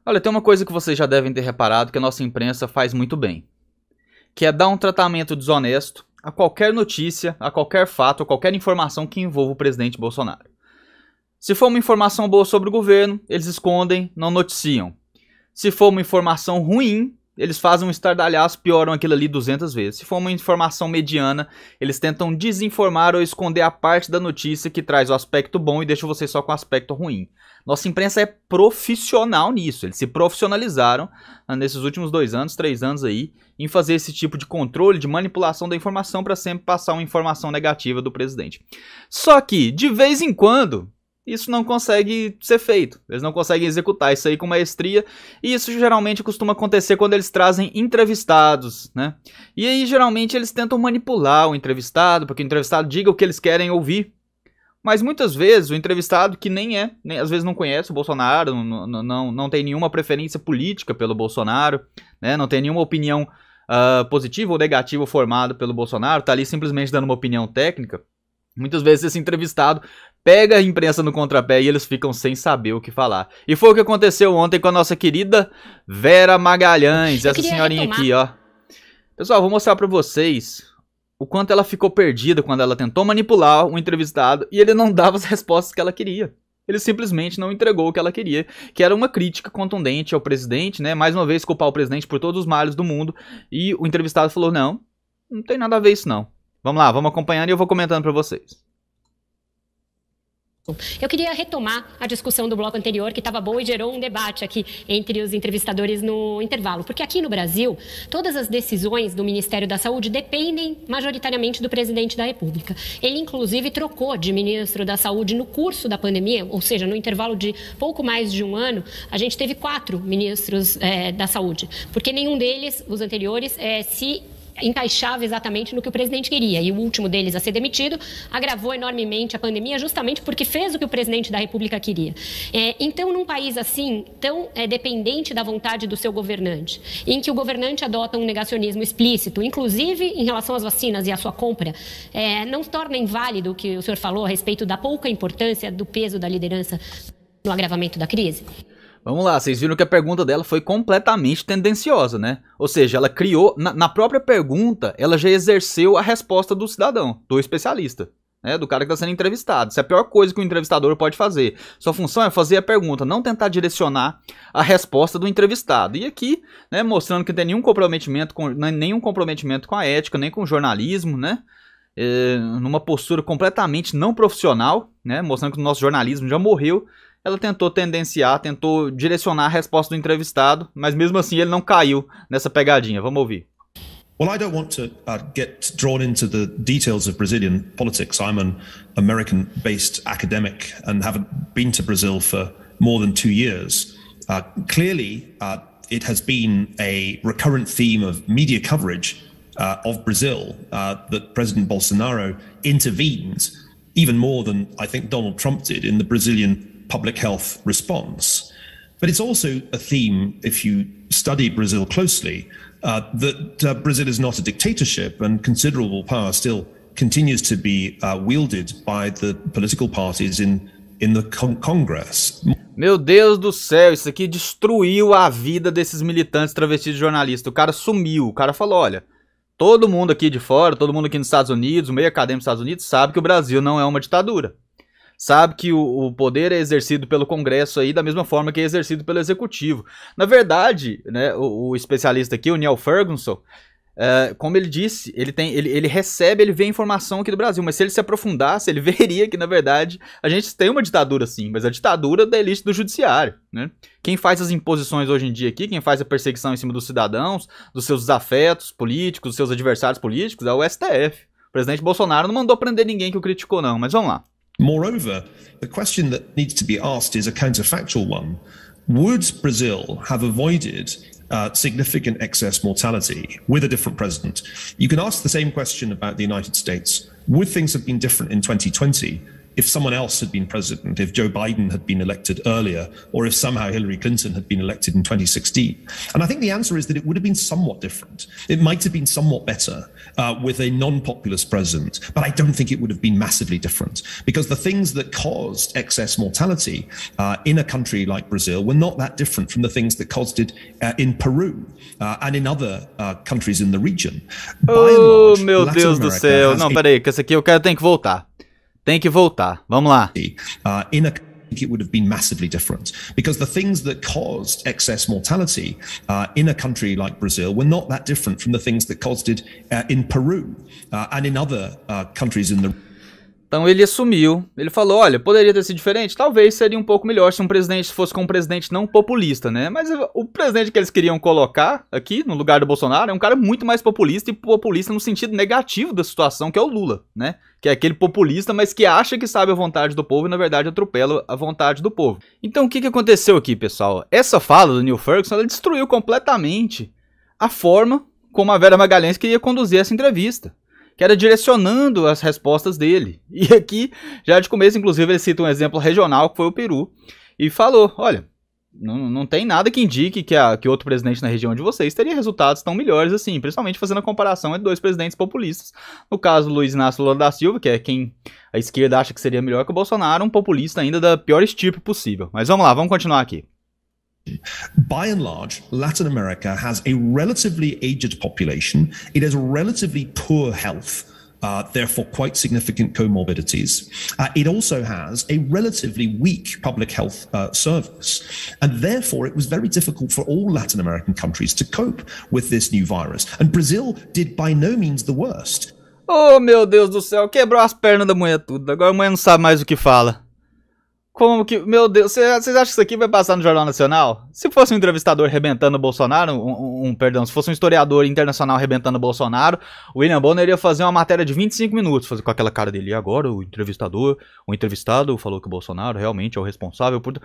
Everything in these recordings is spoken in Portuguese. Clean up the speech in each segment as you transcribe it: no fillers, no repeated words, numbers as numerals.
Olha, tem uma coisa que vocês já devem ter reparado que a nossa imprensa faz muito bem, que é dar um tratamento desonesto a qualquer notícia, a qualquer fato, a qualquer informação que envolva o presidente Bolsonaro. Se for uma informação boa sobre o governo, eles escondem, não noticiam. Se for uma informação ruim, eles fazem um estardalhaço, pioram aquilo ali 200 vezes. Se for uma informação mediana, eles tentam desinformar ou esconder a parte da notícia que traz o aspecto bom e deixa você só com o aspecto ruim. Nossa imprensa é profissional nisso, eles se profissionalizaram nesses últimos 2 anos, 3 anos aí, em fazer esse tipo de controle, de manipulação da informação para sempre passar uma informação negativa do presidente. Só que, de vez em quando, isso não consegue ser feito, eles não conseguem executar isso aí com maestria, e isso geralmente costuma acontecer quando eles trazem entrevistados, né? E aí geralmente eles tentam manipular o entrevistado, para que o entrevistado diga o que eles querem ouvir. Mas muitas vezes o entrevistado que nem às vezes não conhece o Bolsonaro, não tem nenhuma preferência política pelo Bolsonaro, né? Não tem nenhuma opinião positiva ou negativa formada pelo Bolsonaro, tá ali simplesmente dando uma opinião técnica. Muitas vezes esse entrevistado pega a imprensa no contrapé e eles ficam sem saber o que falar. E foi o que aconteceu ontem com a nossa querida Vera Magalhães, essa senhorinha aqui, ó. Pessoal, vou mostrar pra vocês o quanto ela ficou perdida quando ela tentou manipular o entrevistado e ele não dava as respostas que ela queria. Ele simplesmente não entregou o que ela queria, que era uma crítica contundente ao presidente, né? Mais uma vez culpar o presidente por todos os males do mundo. E o entrevistado falou, não tem nada a ver isso não. Vamos lá, vamos acompanhando e eu vou comentando pra vocês. Eu queria retomar a discussão do bloco anterior, que estava boa e gerou um debate aqui entre os entrevistadores no intervalo. Porque aqui no Brasil, todas as decisões do Ministério da Saúde dependem majoritariamente do presidente da República. Ele, inclusive, trocou de ministro da Saúde no curso da pandemia, ou seja, no intervalo de pouco mais de um ano, a gente teve 4 ministros da Saúde. Porque nenhum deles, os anteriores, se encaixava exatamente no que o presidente queria. E o último deles a ser demitido agravou enormemente a pandemia justamente porque fez o que o presidente da República queria. Então, num país assim, tão dependente da vontade do seu governante, em que o governante adota um negacionismo explícito, inclusive em relação às vacinas e à sua compra, não torna inválido o que o senhor falou a respeito da pouca importância do peso da liderança no agravamento da crise? Vamos lá, vocês viram que a pergunta dela foi completamente tendenciosa, né? Ou seja, ela criou, na própria pergunta, ela já exerceu a resposta do cidadão, do especialista, né? Do cara que está sendo entrevistado. Isso é a pior coisa que o entrevistador pode fazer. Sua função é fazer a pergunta, não tentar direcionar a resposta do entrevistado. E aqui, né, mostrando que não tem nenhum comprometimento com a ética, nem com o jornalismo, né? Numa postura completamente não profissional, né? Mostrando que o nosso jornalismo já morreu. Ela tentou tendenciar, tentou direcionar a resposta do entrevistado, mas mesmo assim ele não caiu nessa pegadinha. Vamos ouvir. Well, I don't want to get drawn into the details of Brazilian politics. I'm an American-based academic and haven't been to Brazil for more than 2 years. Clearly, it has been a recurrent theme of media coverage of Brazil that President Bolsonaro intervened even more than I think Donald Trump did in the Brazilian public health response. But it's also a theme, if you study Brazil closely, that Brazil is not a dictatorship and considerable power still continues to be wielded by the political parties in the Congress. Meu Deus do céu, isso aqui destruiu a vida desses militantes travestidos de jornalista. O cara sumiu, o cara falou, olha, todo mundo aqui de fora, todo mundo aqui nos Estados Unidos, o meio acadêmico dos Estados Unidos, sabe que o Brasil não é uma ditadura. Sabe que o poder é exercido pelo Congresso aí da mesma forma que é exercido pelo Executivo. Na verdade, né, o especialista aqui, o Neil Ferguson, como ele disse, ele recebe, ele vê informação aqui do Brasil, mas se ele se aprofundasse, ele veria que, na verdade, a gente tem uma ditadura sim, mas a ditadura da elite do judiciário, né? Quem faz as imposições hoje em dia aqui, quem faz a perseguição em cima dos cidadãos, dos seus desafetos políticos, dos seus adversários políticos, é o STF. O presidente Bolsonaro não mandou prender ninguém que o criticou não, mas vamos lá. Moreover, the question that needs to be asked is a counterfactual one. Would Brazil have avoided significant excess mortality with a different president? You can ask the same question about the United States. Would things have been different in 2020 if someone else had been president, if Joe Biden had been elected earlier, or if somehow Hillary Clinton had been elected in 2016. And I think the answer is that it would have been somewhat different. It might have been somewhat better with a non-populist president, but I don't think it would have been massively different, because the things that caused excess mortality in a country like Brazil were not that different from the things that caused it in Peru and in other countries in the region. Oh, meu Deus do céu. Não, peraí, que essa aqui eu quero, tem que voltar. Tem que voltar. Vamos lá. I think it would have been massively different, because the things that caused excess mortality in a country like Brazil were not that different from the things that caused it in Peru and in other countries in the. Então ele assumiu, ele falou, olha, poderia ter sido diferente? Talvez seria um pouco melhor se um presidente fosse com um presidente não populista, né? Mas o presidente que eles queriam colocar aqui, no lugar do Bolsonaro, é um cara muito mais populista, e populista no sentido negativo da situação, que é o Lula, né? Que é aquele populista, mas que acha que sabe a vontade do povo e, na verdade, atropela a vontade do povo. Então, o que aconteceu aqui, pessoal? Essa fala do Neil Ferguson, ela destruiu completamente a forma como a Vera Magalhães queria conduzir essa entrevista, que era direcionando as respostas dele. E aqui, já de começo, inclusive, ele cita um exemplo regional, que foi o Peru, e falou, olha, não tem nada que indique que outro presidente na região de vocês teria resultados tão melhores assim, principalmente fazendo a comparação entre dois presidentes populistas. No caso, Luiz Inácio Lula da Silva, que é quem a esquerda acha que seria melhor que o Bolsonaro, um populista ainda da pior estirpe possível. Mas vamos lá, vamos continuar aqui. By and large, Latin America has a relatively aged population. It has relatively poor health, therefore quite significant comorbidities. It also has a relatively weak public health service. And therefore, it was very difficult for all Latin American countries to cope with this new virus. And Brazil did by no means the worst. Oh, meu Deus do céu, quebrou as pernas da mulher tudo. Agora a mulher não sabe mais o que fala. Como que, meu Deus, vocês acham que isso aqui vai passar no Jornal Nacional? Se fosse um entrevistador arrebentando o Bolsonaro, perdão, se fosse um historiador internacional arrebentando o Bolsonaro, o William Bonner ia fazer uma matéria de 25 minutos, fazer com aquela cara dele. E agora o entrevistado falou que o Bolsonaro realmente é o responsável por...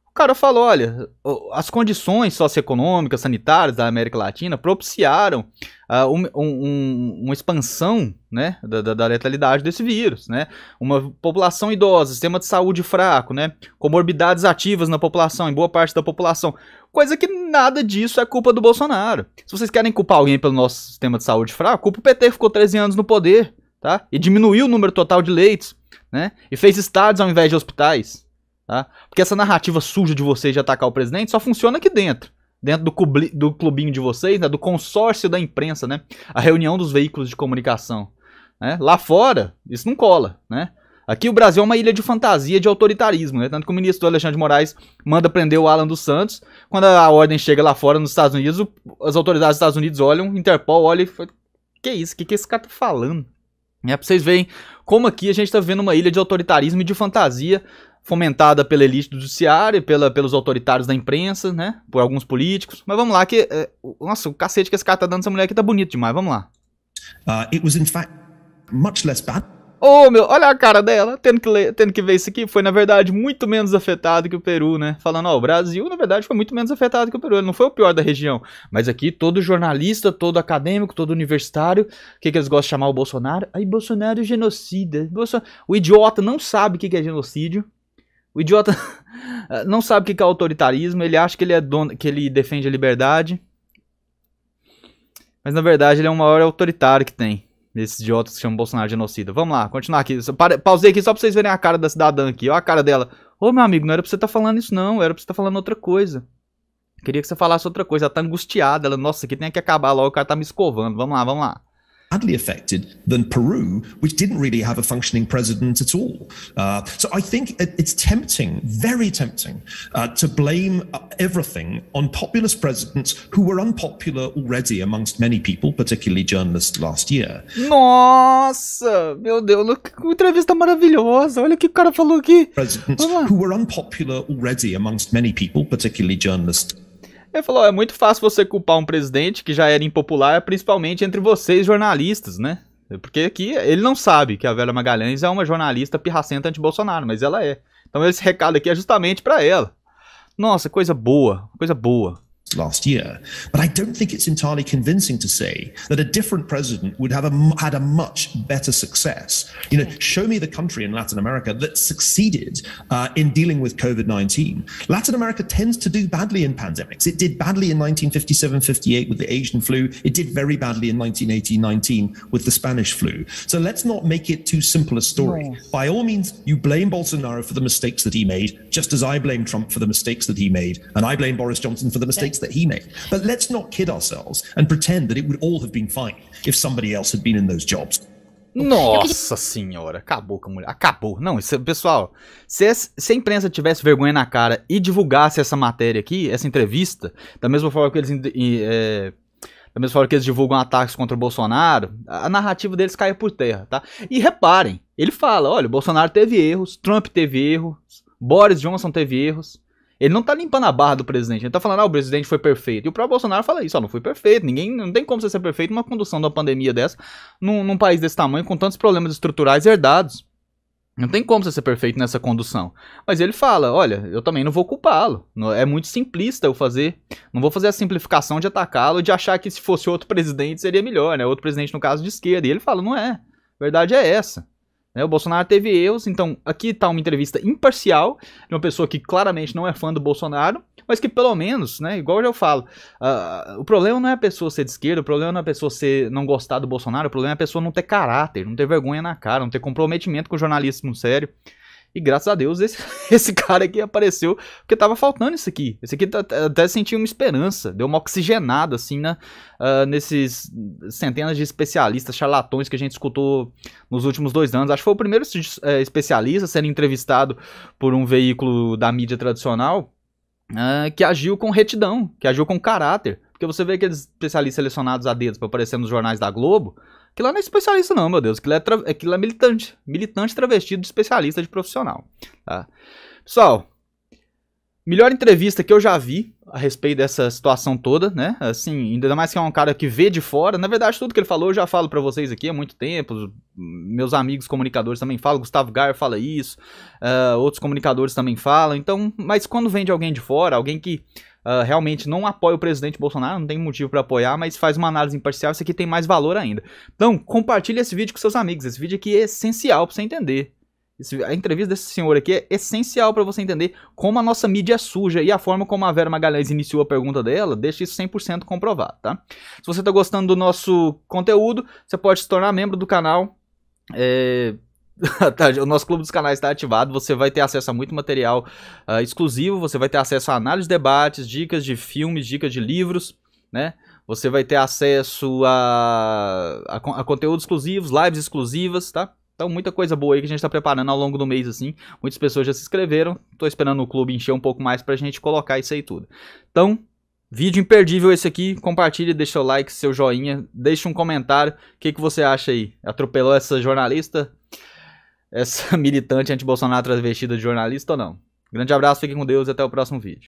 O cara falou, olha, as condições socioeconômicas, sanitárias da América Latina propiciaram uma expansão, né, da letalidade desse vírus, né? Uma população idosa, sistema de saúde fraco, né? Comorbidades ativas na população, em boa parte da população. Coisa que nada disso é culpa do Bolsonaro. Se vocês querem culpar alguém pelo nosso sistema de saúde fraco, culpa o PT, que ficou 13 anos no poder, tá? E diminuiu o número total de leitos, né? E fez estádios ao invés de hospitais. Tá? Porque essa narrativa suja de vocês de atacar o presidente só funciona aqui dentro do clubinho de vocês, né? Do consórcio da imprensa, né? A reunião dos veículos de comunicação, né? Lá fora, isso não cola, né? Aqui o Brasil é uma ilha de fantasia, de autoritarismo, né? Tanto que o ministro Alexandre de Moraes manda prender o Alan dos Santos. Quando a ordem chega lá fora nos Estados Unidos, as autoridades dos Estados Unidos olham, Interpol olha e fala, que isso? O que esse cara tá falando? É pra vocês verem como aqui a gente tá vendo uma ilha de autoritarismo e de fantasia, fomentada pela elite do judiciário, pelos autoritários da imprensa, né? Por alguns políticos. Mas vamos lá, que... nossa, o cacete que esse cara tá dando essa mulher aqui tá bonito demais, vamos lá. It was in fact much less bad. Oh, meu, olha a cara dela, tendo que ver isso aqui, foi na verdade muito menos afetado que o Peru, né? Falando, ó, o Brasil na verdade foi muito menos afetado que o Peru, ele não foi o pior da região. Mas aqui todo jornalista, todo acadêmico, todo universitário, o que eles gostam de chamar o Bolsonaro? Aí, Bolsonaro é genocida. O idiota não sabe o que é genocídio. O idiota não sabe o que é autoritarismo, ele acha que ele que ele defende a liberdade. Mas na verdade ele é o maior autoritário que tem. Esses idiotas que chamam Bolsonaro de genocida. Vamos lá, continuar aqui. Pausei aqui só pra vocês verem a cara da cidadã aqui. Olha a cara dela. Ô, meu amigo, não era pra você estar falando isso não, era pra você estar falando outra coisa. Queria que você falasse outra coisa. Ela tá angustiada. Ela, nossa, aqui tem que acabar logo, o cara tá me escovando. Vamos lá, vamos lá. Badly affected than Peru, which didn't really have a functioning president at all. So I think it's tempting, very tempting, to blame everything on populist presidents who were unpopular already amongst many people, particularly journalists last year. Nossa, meu Deus, que entrevista maravilhosa. Olha o que o cara falou aqui. Presidents who were unpopular already amongst many people, particularly journalists. Ele falou, é muito fácil você culpar um presidente que já era impopular, principalmente entre vocês jornalistas, né? Porque aqui ele não sabe que a Vera Magalhães é uma jornalista pirracenta anti-Bolsonaro, mas ela é. Então esse recado aqui é justamente pra ela. Nossa, coisa boa, coisa boa. last year. But I don't think it's entirely convincing to say that a different president would have had a much better success. You know, show me the country in Latin America that succeeded in dealing with COVID-19. Latin America tends to do badly in pandemics. It did badly in 1957-58 with the Asian flu. It did very badly in 1918-19 with the Spanish flu. So let's not make it too simple a story. No. By all means, you blame Bolsonaro for the mistakes that he made, just as I blame Trump for the mistakes that he made, and I blame Boris Johnson for the mistakes that he made. But let's not kid ourselves and pretend that it would all have been fine if somebody else had been in those jobs. Nossa senhora, acabou com a mulher, acabou. Não, isso, pessoal, se a imprensa tivesse vergonha na cara e divulgasse essa matéria aqui, essa entrevista, da mesma forma que eles divulgam ataques contra o Bolsonaro, a narrativa deles cai por terra, tá? E reparem, ele fala, olha, o Bolsonaro teve erros, Trump teve erros, Boris Johnson teve erros. Ele não tá limpando a barra do presidente, ele tá falando, o presidente foi perfeito. E o próprio Bolsonaro fala isso, não foi perfeito, não tem como você ser perfeito numa condução de uma pandemia dessa, num país desse tamanho, com tantos problemas estruturais herdados. Não tem como você ser perfeito nessa condução. Mas ele fala, olha, eu também não vou culpá-lo. É muito simplista eu fazer, não vou fazer a simplificação de atacá-lo e de achar que se fosse outro presidente seria melhor, né? Outro presidente no caso de esquerda. E ele fala, não é, a verdade é essa. O Bolsonaro teve erros, então aqui está uma entrevista imparcial de uma pessoa que claramente não é fã do Bolsonaro, mas que pelo menos, né, igual eu falo, o problema não é a pessoa ser de esquerda, o problema não é a pessoa não gostar do Bolsonaro, o problema é a pessoa não ter caráter, não ter vergonha na cara, não ter comprometimento com o jornalismo sério. E graças a Deus esse cara aqui apareceu, porque tava faltando isso aqui. Esse aqui até sentiu uma esperança, deu uma oxigenada assim, né, nesses centenas de especialistas, charlatões que a gente escutou nos últimos 2 anos. Acho que foi o primeiro especialista sendo entrevistado por um veículo da mídia tradicional que agiu com retidão, que agiu com caráter. Porque você vê aqueles especialistas selecionados a dedos para aparecer nos jornais da Globo, aquilo lá não é especialista não, meu Deus, aquilo é militante travestido de especialista, de profissional. Tá? Pessoal, melhor entrevista que eu já vi a respeito dessa situação toda, né? Assim, ainda mais que é um cara que vê de fora. Na verdade, tudo que ele falou eu já falo pra vocês aqui há muito tempo. Meus amigos comunicadores também falam, Gustavo Gayer fala isso, outros comunicadores também falam. Então, mas quando vem de alguém de fora, alguém que realmente não apoia o presidente Bolsonaro, não tem motivo para apoiar, mas faz uma análise imparcial, isso aqui tem mais valor ainda. Então, compartilhe esse vídeo com seus amigos, esse vídeo aqui é essencial para você entender. A entrevista desse senhor aqui é essencial para você entender como a nossa mídia é suja e a forma como a Vera Magalhães iniciou a pergunta dela, deixa isso 100% comprovado, tá? Se você tá gostando do nosso conteúdo, você pode se tornar membro do canal, o nosso clube dos canais está ativado, você vai ter acesso a muito material exclusivo, você vai ter acesso a análise de debates, dicas de filmes, dicas de livros, né? Você vai ter acesso a conteúdos exclusivos, lives exclusivas, tá? Então muita coisa boa aí que a gente está preparando ao longo do mês assim, muitas pessoas já se inscreveram, tô esperando o clube encher um pouco mais pra gente colocar isso aí tudo. Então, vídeo imperdível esse aqui, compartilhe, deixa o like, seu joinha, deixa um comentário, o que você acha aí? Atropelou essa jornalista? Essa militante anti-Bolsonaro travestida de jornalista ou não? Grande abraço, fiquem com Deus e até o próximo vídeo.